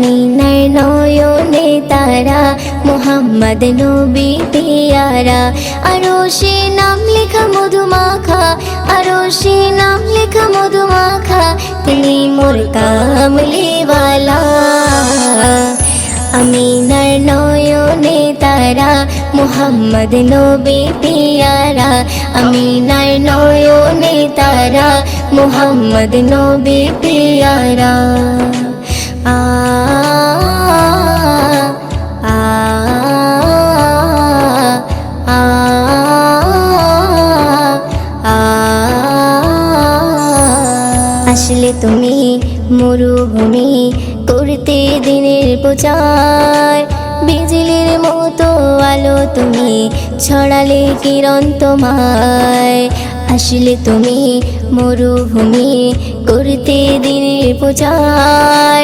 আমিনার নয়নে তারা, মুহাম্মদ নবী পিয়ারা। আরশে নাম লেখা মধুমাখা, আরশে নাম লেখা মধুমাখা, তিনি মোর কামলিওয়ালা। আমিনার নয়নে তারা, মুহাম্মদ নবী পিয়ারা। আমিনার নয়নে তারা, মুহাম্মদ নবী পিয়ারা। আ আ আ আ আসলে তুমি মরুভূমি করতে দিনের প্রচার, বিজলির মতো আলো তুমি ছড়ালে কিরণ তোমায়। আসলে তুমি মরুভূমি করতে দিনের প্রচার,